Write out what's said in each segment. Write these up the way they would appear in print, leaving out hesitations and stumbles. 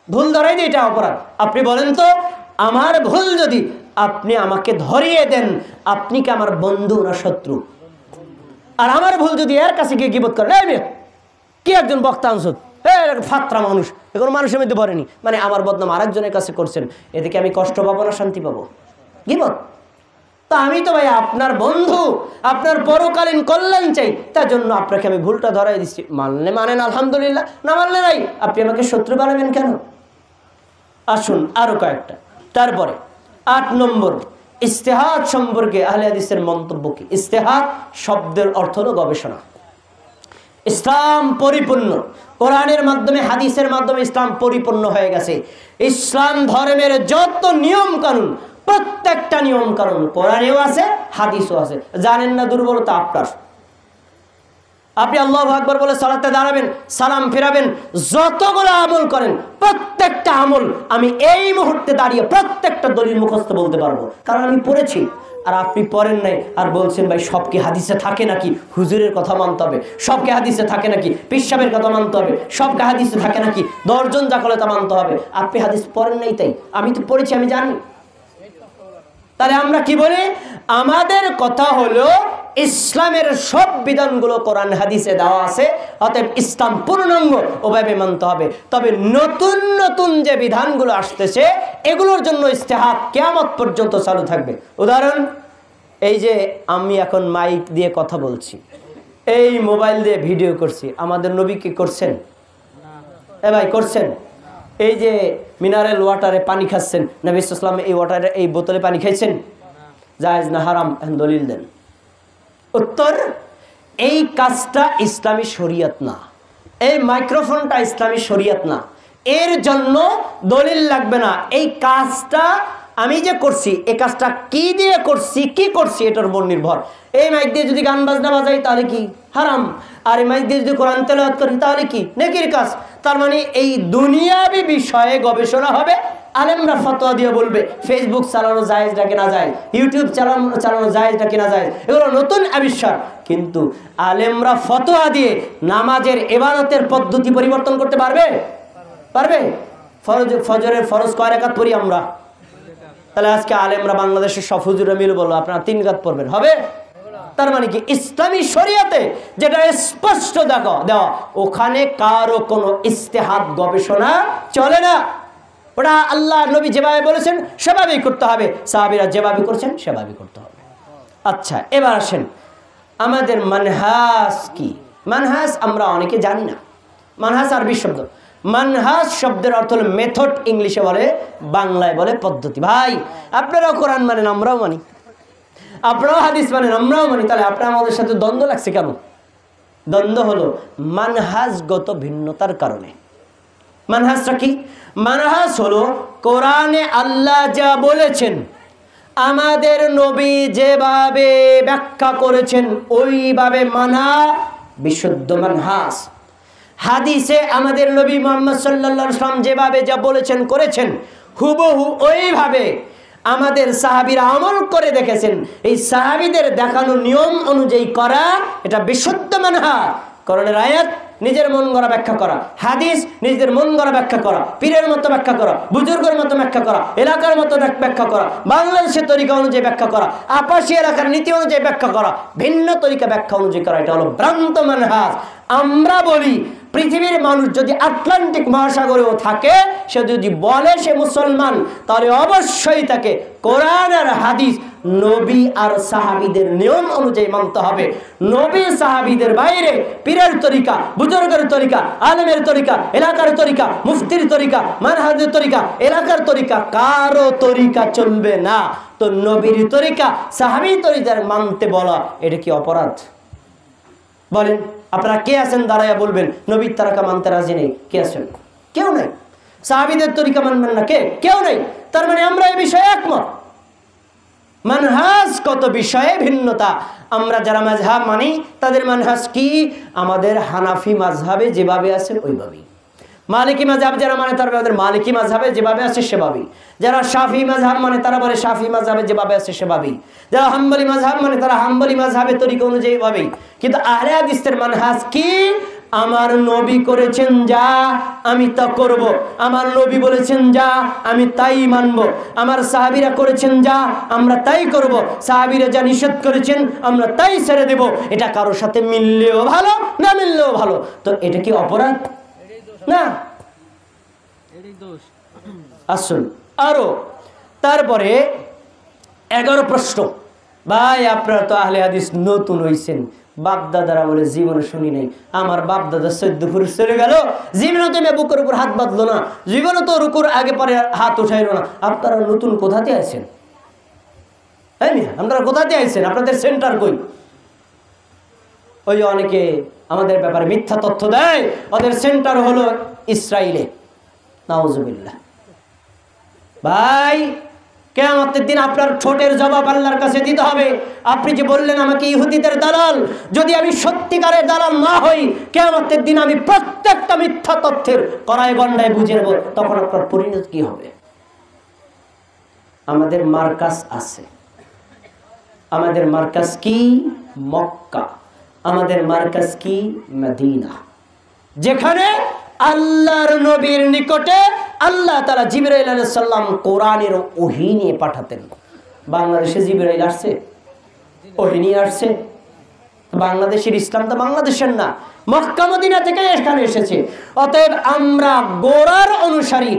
ভুল ধরাই দিয়ে এটা অপরাধ। আপনি বলেন তো, আমার ভুল যদি আপনি আমাকে ধরিয়ে দেন, আপনি কি আমার বন্ধু না শত্রু? আর আমার ভুল যদি এর কাছে গিয়ে গিবত করেন, কি একজন বক্তা আনসুদ, ফাত্রা মানুষ, এগুলো মানুষের মধ্যে পড়েনি, মানে আমার বদনাম আরেকজনের কাছে করছেন, এদিকে আমি কষ্ট পাবো না শান্তি পাবো? গিবত। তা আমি তো ভাই আপনার বন্ধু, আপনার পরকালীন কল্যাণ চাই, তার জন্য আপনাকে আমি ভুলটা ধরাই দিচ্ছি। মানলে মানেন আলহামদুলিল্লাহ, না মানলে নাই, আপনি আমাকে শত্রু বানাবেন কেন? আসুন আরো কয়েকটা। তারপরে 8 নম্বর, ইস্তেহাদ সম্পর্কে আহলে হাদিসের মন্তব্য কি? ইস্তেহাদ শব্দের অর্থ হলো গবেষণা। ইসলাম পরিপূর্ণ, কোরআনের মাধ্যমে হাদিসের মাধ্যমে ইসলাম পরিপূর্ণ হয়ে গেছে। ইসলাম ধর্মের যত নিয়ম কানুন, প্রত্যেকটা নিয়ম কানুন কোরআনেও আছে, হাদিসও আছে। জানেন না, দুর্বলতা আপনার। আপনি আল্লাহু আকবার বলে সালাতে দাঁড়াবেন, সালাম ফেরাবেন, যতগুলো আমল করেন প্রত্যেকটা আমল আমি এই মুহূর্তে দাঁড়িয়ে প্রত্যেকটা দলিল মুখস্থ বলতে পারবো, কারণ আমি পড়েছি। আর আপনি পড়েন নাই আর বলছেন ভাই সব কি হাদিসে থাকে নাকি? হুজুরের কথা মানতে হবে, সবকে হাদিসে থাকে নাকি? পিসাবের কথা মানতে হবে, সবকে হাদিসে থাকে নাকি? 10 জন যা করে তা মানতে হবে। আপনি হাদিস পড়েন নাই, তাই আমি তো পড়েছি, আমি জানি। তাহলে আমরা কি বলি? আমাদের কথা হলো ইসলামের সব বিধানগুলো কোরআন হাদিসে দেওয়া আছে, অতএব ইসলাম পূর্ণাঙ্গ ওভাবে মানতে হবে। তবে নতুন নতুন যে বিধানগুলো আসতেছে এগুলোর জন্য ইস্তেহাদ কিয়ামত পর্যন্ত চালু থাকবে। উদাহরণ, এই যে আমি এখন মাইক দিয়ে কথা বলছি, এই মোবাইল দিয়ে ভিডিও করছি, আমাদের নবী কি করছেন? ভাই করছেন? এই যে মিনারেল ওয়াটারে পানি খাচ্ছেন, নবী সাল্লাল্লাহু আলাইহি ওয়াসাল্লাম এই ওয়াটারে, এই বোতলে পানি খাইছেন? জায়েজ না হারাম? দলিল দেন। উত্তর, এই কাজটা ইসলামী শরীয়ত না, এই মাইক্রোফোনটা ইসলামী শরীয়ত না, এর জন্য দলিল লাগবে না। এই কাজটা আমি যে করছি, এই কাজটা কি দিয়ে করছি, কি করছি এটার উপর নির্ভর। এই মাইক দিয়ে যদি গান বাজনা বাজাই তাহলে কি হারাম, আর এই মাইক দিয়ে যদি কোরআন তেলাওয়াত করি তাহলে কি নেকির কাজ। তার মানে এই দুনিয়াবি বিষয়ে গবেষণা হবে, আলেমরা ফতোয়া দিয়ে বলবে ফেসবুক চালানো জায়েজ নাকি না জায়েজ, ইউটিউব চালানো জায়েজ নাকি না জায়েজ, এগুলো নতুন আবিষ্কার। কিন্তু আলেমরা ফতোয়া দিয়ে নামাজের ইবাদতের পদ্ধতি পরিবর্তন করতে পারবে? পারবে? ফজরের ফরজ কয় রাকাত পড়ি আমরা? তাহলে আজকে আলেমরা বাংলাদেশের সব হুজুরা মিলে বলবো আপনারা 3 রাকাত পড়বেন, হবে? তার মানে কি ইসলামী শরীয়তে যেটা স্পষ্ট দেওয়া, ওখানে কারো কোনো ইস্তেহাদ গবেষণা চলে না। ওটা আল্লাহ নবী যেভাবে বলেছেন সেভাবেই করতে হবে, সাহাবীরা যেভাবে করেছেন সেভাবেই করতে হবে। আচ্ছা, এবার আসেন আমাদের মানহাজ কি? মানহাজ আমরা অনেকে জানি না। মানহাজ আরবি শব্দ, মানহাজ শব্দের অর্থ হলো মেথড, ইংলিশে বলে, বাংলায় বলে পদ্ধতি। ভাই আপনারাও কোরআন মানেন, আমরাও মানি, আপনারাও হাদিস মানেন, আমরাও মানি, তাহলে আপনার আমাদের সাথে দ্বন্দ্ব লাগছে কেন? দ্বন্দ্ব হলো মানহাজগত ভিন্নতার কারণে। মানহাজটা কি? মানহাজ হলো কোরআনে আল্লাহ যা বলেছেন, আমাদের নবী যেভাবে ব্যাখ্যা করেছেন ওইভাবে মানা বিশুদ্ধ মানহাজ। হাদিসে আমাদের নবী মুহাম্মদ সাল্লাল্লাহু আলাইহি ওয়াসাল্লাম যেভাবে যা বলেছেন করেছেন, হুবহু ওইভাবে আমাদের সাহাবীরা আমল করে দেখেছেন। এই সাহাবীদের দেখানো নিয়ম অনুযায়ী করা, এটা বিশুদ্ধ মানহাজ। কোরআনের আয়াত নিজের মন গড়া ব্যাখ্যা করা, হাদিস নিজের মন গড়া ব্যাখ্যা করা, পীরের মতো ব্যাখ্যা করা, বুজুর্গের মতো ব্যাখ্যা করা, এলাকার মতো ব্যাখ্যা করা, বাংলাদেশের তরিকা অনুযায়ী ব্যাখ্যা করা, আপাশি এলাকার নীতি অনুযায়ী ব্যাখ্যা করা, ভিন্ন তরিকা ব্যাখ্যা অনুযায়ী করা, এটা হলো ভ্রান্ত মানহাজ। আমরা বলি পৃথিবীর মানুষ যদি আটলান্টিক মহাসাগরেও থাকে, সে যদি বলে সে মুসলমান, তাহলে অবশ্যই তাকে কোরআন আর হাদিস, নবী আর সাহাবীদের নিয়ম অনুযায়ী মানতে হবে। নবী সাহাবীদের বাইরে পীরের তরিকা, বুজুর্গের তরিকা, আলেমের তরিকা, এলাকার তরিকা, মুফতির তরিকা, মানহাজের তরিকা, এলাকার তরিকা, কারো তরিকা চলবে না। তো নবীর তরিকা, সাহাবী তরিকা মানতে বলা, এটা কি অপরাধ? বলেন আপনারা কে আছেন দাঁড়াইয়া বলবেন নবীর তরিকা মানতে রাজি নেই? কে আছেন? কেউ নাই। সাহাবীদের তরিকা মানবেন না? কেউ নাই। তার মানে আমরা এই বিষয়ে একমত। মানহাজ কত বিষয়ে ভিন্নতা। আমরা যারা মাযহাব মানি তাদের মানহাজ কি? আমাদের হানাফি মাযহাবে যেভাবে আছে ওইভাবেই। মালিকি মাযহাব যারা মানে তারা আমাদের মালিকি মাযহাবে যেভাবে আছে সেভাবেই। যারা শাফি মাযহাব মানে তারা বলে শাফি মাযহাবে যেভাবে আছে সেভাবেই। যারা হাম্বলি মাযহাব মানে তারা হাম্বলি মাযহাবের তরিকা অনুযায়ী ভাবেই। কিন্তু আহলে হাদিসের মানহাজ কি? আমার নবী করেছেন যা আমি তা করব, আমার নবী বলেছেন যা আমি তাই মানব, আমার সাহাবীরা করেছেন যা আমরা তাই করব, সাহাবীরা যা নিষেধ করেছেন আমরা তাই ছেড়ে দেব। এটা কারোর সাথে মিললেও ভালো, না মিললেও ভালো। তো এটা কি অপরাধ? না। আসুন আরো তারপরে 11 প্রশ্ন। ভাই আপনারা তো আহলে হাদিস নতুন হইছেন, বাপদাদারা বলে জীবনে শুনি নাই। আমার বাপদাদা 14 পুরুষ চলে গেল, জীবনে তো বুকের উপর হাত বাঁধলো না, জীবনে তো রুকুর আগে পরে হাত উঠাইলো না। আপনারা নতুন কোথাতে আছেন? আপনারা কোথাতে আছেন? আপনাদের সেন্টার কই? ওই অনেকে আমাদের ব্যাপারে মিথ্যা তথ্য দেয়, ওদের সেন্টার হলো ইসরায়েলে। নাউজুবিল্লাহ। ভাই কিয়ামতের দিন আপনার ঠোঁটের জবাব আল্লাহর কাছে দিতে হবে। আপনি যে বললেন আমাকে ইহুদিদের দালাল, যদি আমি সত্যিকারের দালাল না হই, কিয়ামতের দিন আমি প্রত্যেকটা মিথ্যা তথ্যের কড়াই গন্ডায় বুঝে নেব, তখন আপনার পরিণতি কি হবে? আমাদের মার্কাজ আছে, আমাদের মার্কাজ কি? মক্কা। আমাদের মার্কাজ কি? মদিনা, যেখানে আল্লাহর নবীর নিকটে আল্লাহ তাআলা জিবরাইল আলাইহিস সালাম কোরআনের ওহী নিয়ে পাঠাতেন। বাংলাদেশে জিবরাইল আসছে, ওহী নিয়ে আসছে? বাংলাদেশের ইসলাম তো বাংলাদেশের না, মক্কা মদিনা থেকে এখানে এসেছে। অতএব আমরা গোড়ার অনুসারী,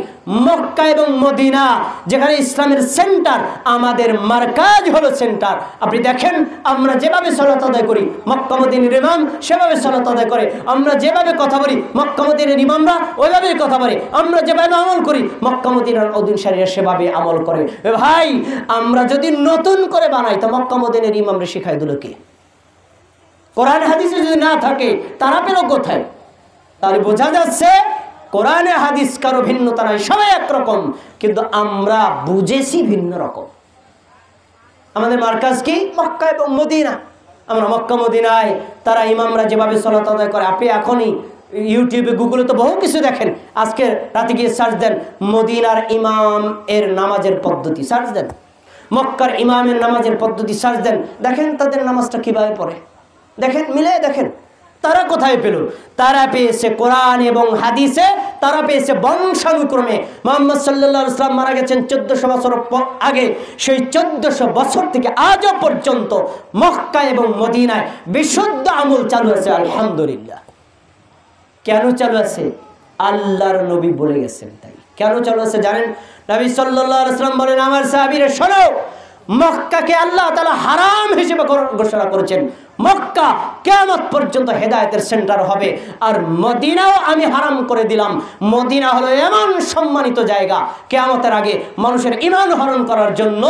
মক্কা এবং মদিনা যেখানে ইসলামের সেন্টার, আমাদের মারকাজ হলো সেন্টার। আপনি দেখেন আমরা যেভাবে সালাত আদায় করি, মক্কা মদিনার ইমাম সেভাবে সালাত আদায় করে। আমরা যেভাবে কথা বলি, মক্কা মদিনার ইমামরা ওইভাবেই কথা বলে। আমরা যেভাবে আমল করি, মক্কা মদিনার অনুসারীরা সেভাবে আমল করে। ভাই আমরা যদি নতুন করে বানাই, তো মক্কা মদিনার ইমামরা শিখাই দিল কে? কোরআন হাদিসে যদি না থাকে তারা পেল কোথায়? তাহলে বোঝা যাচ্ছে কোরআনে হাদিস কারো ভিন্নতা নাই, সবাই একরকম, কিন্তু আমরা বুঝেছি ভিন্ন রকম। আমাদের মারকাজ কি? মক্কা এবং মদিনা। আমরা মক্কা মদিনায় তারা ইমামরা যেভাবে সালাত আদায় করে, আপনি এখনই ইউটিউবে গুগলে তো বহু কিছু দেখেন। আজকে রাতে গিয়ে সার্চ দেন মদিনার ইমাম এর নামাজের পদ্ধতি, সার্চ দেন মক্কার ইমামের নামাজের পদ্ধতি, সার্চ দেন, দেখেন তাদের নামাজটা কিভাবে পড়ে, দেখেন মিলে দেখেন। তারা কোথায় পেল? তারা পেয়েছে কোরআন এবং হাদিসে, তারা পেয়েছে বংশানুক্রমে। মুহাম্মদ সাল্লাল্লাহু আলাইহি ওয়াসাল্লাম মারা গেছেন 1400 বছর আগে, সেই 1400 বছর থেকে আজও পর্যন্ত মক্কা এবং মদিনায় বিশুদ্ধ আমল চালু আছে, আলহামদুলিল্লাহ। কেন চালু আছে? আল্লাহর নবী বলে গেছেন তাই। কেন চালু আছে জানেন? নবী সাল্লাল্লাহু আলাইহি ওয়াসাল্লাম বলেন, আমার সাহাবীরা শোনো, মক্কাকে আল্লাহ তাআলা হারাম হিসেবে ঘোষণা করেছেন। মক্কা কিয়ামত পর্যন্ত হেদায়েতের সেন্টার হবে, আর মদিনাও আমি হারাম করে দিলাম। মদিনা হলো এমন সম্মানিত জায়গা, কিয়ামতের আগে মানুষের ঈমান হরণ করার জন্য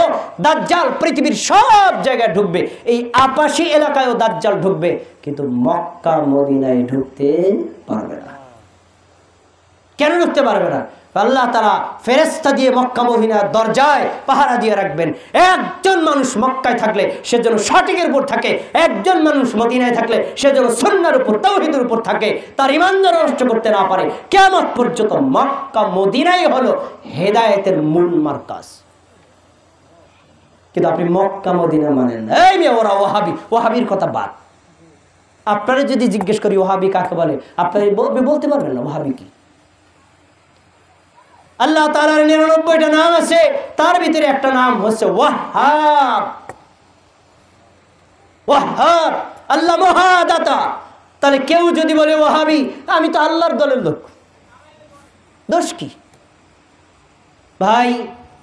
দাজ্জাল পৃথিবীর সব জায়গায় ঢুকবে, এই আপাশী এলাকায়ও দাজ্জাল ঢুকবে, কিন্তু মক্কা মদিনায় ঢুকতে পারবে না। কেন ঢুকতে পারবে না? আল্লাহ তাআলা ফেরেশতা দিয়ে মক্কা মদিনার দরজায় পাহারা দিয়ে রাখবেন। একজন মানুষ মক্কায় থাকলে সে যেন সঠিকের উপর থাকে, একজন মানুষ মদিনায় থাকলে সে যেন সুন্নাহর উপর, তাওহীদের উপর থাকে, তার ঈমান যেন নষ্ট করতে না পারে। কিয়ামত পর্যন্ত মক্কা মদিনাই হলো হেদায়েতের মূল মারকাজ। কিন্তু আপনি মক্কা মদিনা মানেন না। এই মেয়ে ওরা ওয়াহাবি, ওয়াহাবির কথা বাদ। আপনারা যদি জিজ্ঞেস করি ওয়াহাবি কাকে বলে, আপনারা বলতে পারবেন না ওয়াহাবি কি। আল্লাহ তাআলার 99টা নাম আছে, তার ভিতরে একটা নাম হচ্ছে ওয়াহাব। ওয়াহাব, আল্লাহ মহাদাতা। তাহলে কেউ যদি বলে ওয়াহাবি, আমি তো আল্লাহর দলের লোক, দোষ কি? ভাই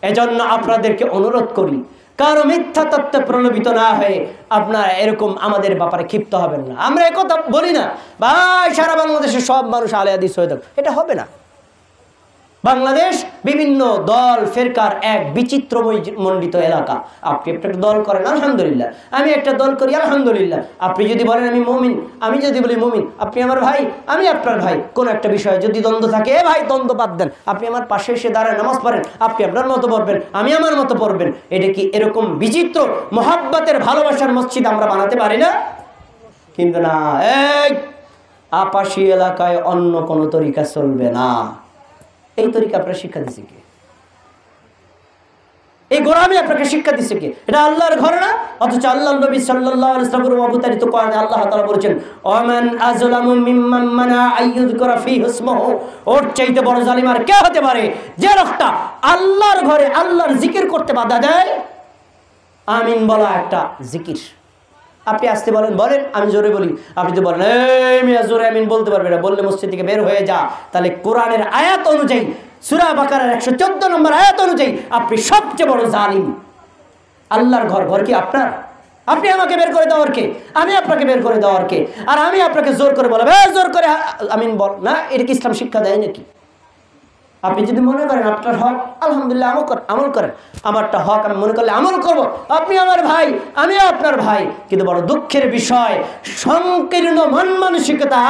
এজন্য আপনাদেরকে অনুরোধ করি, কারো মিথ্যা তত্ত্বে প্রলোভিত না হয়ে আপনারা এরকম আমাদের ব্যাপারে ক্ষিপ্ত হবেন না। আমরা একথা বলি না ভাই সারা বাংলাদেশের সব মানুষ আলে হাদিস হয়ে যাবে, এটা হবে না। বাংলাদেশ বিভিন্ন দল ফেরকার এক বিচিত্র মণ্ডিত এলাকা। আপনি একটা দল করেন আলহামদুলিল্লাহ, আমি একটা দল করি আলহামদুলিল্লাহ। আপনি যদি বলেন আমি মুমিন, আমি যদি বলি মুমিন, আপনি আমার ভাই, আমি আপনার ভাই। কোন একটা বিষয়ে যদি দ্বন্দ্ব থাকে, এ ভাই দ্বন্দ্ব বাদ দেন, আপনি আমার পাশে এসে দাঁড়ায় নামাজ পড়েন, আপনি আপনার মতো পড়বেন, আমি আমার মতো পড়বেন। এটা কি এরকম বিচিত্র মহাব্বতের ভালোবাসার মসজিদ আমরা বানাতে পারি না? কিন্তু না, এই আপাশী এলাকায় অন্য কোনো তরিকা চলবে না। এই তরিকা আপনারা শিক্ষা দিচ্ছে কে? এই গোলামি আপনাকে শিক্ষা দিচ্ছে কে? এটা আল্লাহর ঘর না? অথচ আল্লাহর নবী সাল্লাল্লাহু আলাইহি ওয়াসাল্লাম অবতারিত কোরআনে আল্লাহ তাআলা বলেছেন, ওমান আযলামু মিম্মান মানা আইয়ুযকারা ফীহি ইসমুহু, ওর চাইতে বড় জালিম আর কে হতে পারে যে লোকটা আল্লাহর ঘরে আল্লাহর জিকির করতে বাধা দেয়। আমিন বলা একটা জিকির। আপনি আসতে বলেন, বলেন, আমি জোরে বলি, আপনি তো বলেন এই মিয়া জোরে আমিন বলতে পারবে না, বললে মসজিদ থেকে বের হয়ে যা। তাহলে কোরআনের আয়াত অনুযায়ী, সূরা বাকারার 114 নম্বর আয়াত অনুযায়ী আপনি সবচেয়ে বড় জালিম। আল্লাহর ঘর, ঘর কি আপনার? আপনি আমাকে বের করে দেওয়ার কে? আমি আপনাকে বের করে দেওয়ার কে? আর আমি আপনাকে জোর করে বলবো জোর করে আমিন বল না, এটা কি ইসলাম শিক্ষা দেয় নাকি? আপনি যদি মনে করেন আপনার হক, আলহামদুলিল্লাহ আমল করেন, আমারটা হক আমি মনে করলে আমল করব। আপনি আমার ভাই, আমিও আপনার ভাই। কিন্তু বড় দুঃখের বিষয়, সংকীর্ণ মন মানসিকতা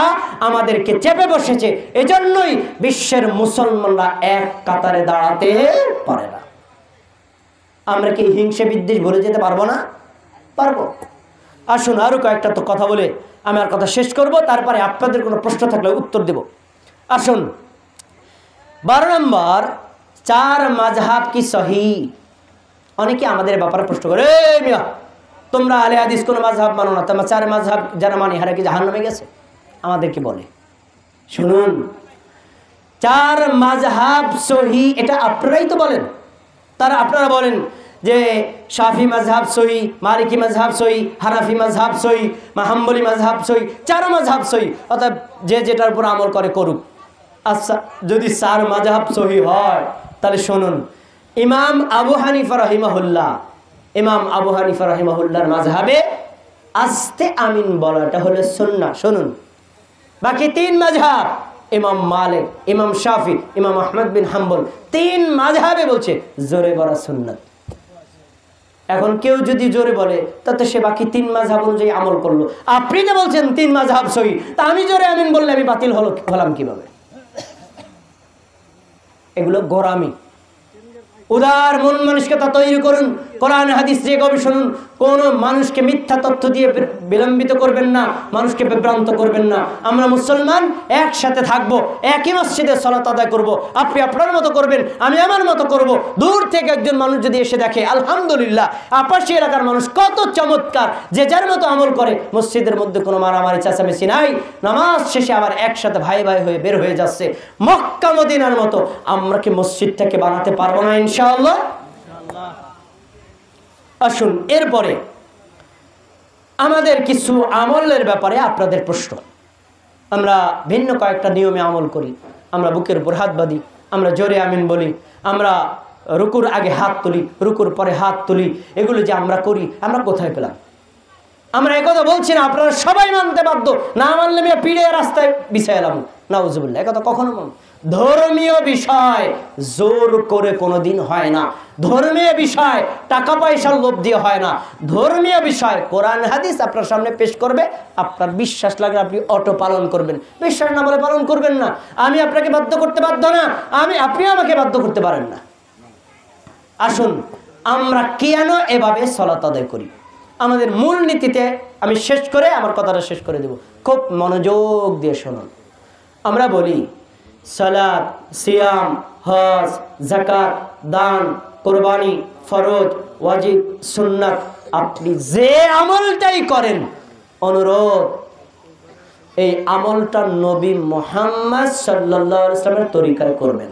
আমাদেরকে চেপে বসেছে। এজন্যই বিশ্বের মুসলমানরা এক কাতারে দাঁড়াতে পারে না। আমরা কি হিংসে বিদ্বেষ ভুলে যেতে পারবো না? পারবো। আসুন আরো কয়েকটা তো কথা বলে আমি আর কথা শেষ করব, তারপরে আপনাদের কোনো প্রশ্ন থাকলে উত্তর দেব। আসুন 12 নম্বর, 4 মাযহাব কি সহি? অনেকে আমাদের ব্যাপারে প্রশ্ন করে, এই মিয়া তোমরা আলে হাদিস কোন মাযহাব মানো না, তোমরা 4 মাযহাব যারা মানে হারা কি জাহান্নামে গেছে? আমাদেরকে বলে। শুনুন, 4 মাযহাব সহি এটা আপনারাই তো বলেন। আপনারা বলেন যে শাফি মাযহাব সহি, মালিকি মাযহাব সহি, হানাফি মাযহাব সহি, হাম্বলি মাযহাব সহি, 4 মাযহাব সহি। অর্থাৎ যে যেটার উপর আমল করে করুক। আচ্ছা, যদি 4 মাযহাব সহি হয় তাহলে শুনুন, ইমাম আবু হানিফা রাহিমাহুল্লাহর মাযহাবে আস্তে আমিন বলাটা হলো সুন্নাহ। শুনুন, বাকি 3 মাযহাব, ইমাম মালিক, ইমাম শাফি, ইমাম আহমদ বিন হাম্বল, 3 মাযহাবে বলছে জোরে বলা সুন্নাত। এখন কেউ যদি জোরে বলে তাতে সে বাকি 3 মাযহাব অনুযায়ী আমল করলো। আপনি যে বলছেন 3 মাযহাব সহি, তা আমি জোরে আমিন বললে আমি বাতিল হলাম কিভাবে? এগুলো গোরামি। উদার মন মানসিকতা তৈরি করুন, কোরআন হাদিস দিয়ে গবেষণা করুন। কোনো মানুষকে মিথ্যা তথ্য দিয়ে বিলম্বিত করবেন না, মানুষকে বিভ্রান্ত করবেন না। আমরা মুসলমান একসাথে থাকবো, একই মসজিদে সালাত আদায় করব। আপনি আপনার মতো করবেন, আমি আমার মতো করব। দূর থেকে একজন মানুষ যদি এসে দেখে আলহামদুলিল্লাহ আপাশি এলাকার মানুষ কত চমৎকার, যে যার মতো আমল করে, মসজিদের মধ্যে কোনো মারামারি চেঁচামেচি নাই, নামাজ শেষে আবার একসাথে ভাই ভাই হয়ে বের হয়ে যাচ্ছে মক্কা মদিনার মতো, আমরা কি মসজিদটাকে বানাতে পারবো না ইনশাআল্লাহ? আসুন এরপরে আমাদের কিছু আমলের ব্যাপারে আপনাদের প্রশ্ন। আমরা ভিন্ন কয়েকটা নিয়মে আমল করি। আমরা বুকের উপর হাত বাঁধি, আমরা জোরে আমিন বলি, আমরা রুকুর আগে হাত তুলি, রুকুর পরে হাত তুলি। এগুলো যে আমরা করি, আমরা কোথায় পেলাম? আমরা একথা বলছি না আপনারা সবাই মানতে বাধ্য, না মানলে আমি পিড়ে রাস্তায় বিছাই এলাম, নাউজুবিল্লাহ। একথা কখনো মান। ধর্মীয় বিষয় জোর করে কোনোদিন হয় না। ধর্মীয় বিষয় টাকা পয়সার লোভ দিয়ে হয় না। ধর্মীয় বিষয় কোরআন হাদিস আপনার সামনে পেশ করবে, আপনার বিশ্বাস লাগলে আপনি অটো পালন করবেন, বিশ্বাস না বলে পালন করবেন না। আমি আপনাকে বাধ্য করতে বাধ্য না, আপনিও আমাকে বাধ্য করতে পারেন না। আসুন আমরা কেন এভাবে সালাত আদায় করি, আমাদের মূল নীতিতে আমি শেষ করে আমার কথাটা শেষ করে দেব, খুব মনোযোগ দিয়ে শুনুন। আমরা বলি সালাত, সিয়াম, হজ, যাকাত, দান, কুরবানি, ফরজ, ওয়াজিব, সুন্নাত, আপনি যে আমলটাই করেন, অনুরোধ এই আমলটা নবী মুহাম্মদ সাল্লাল্লাহু আলাইহি ওয়াসাল্লামের তরিকায় করবেন।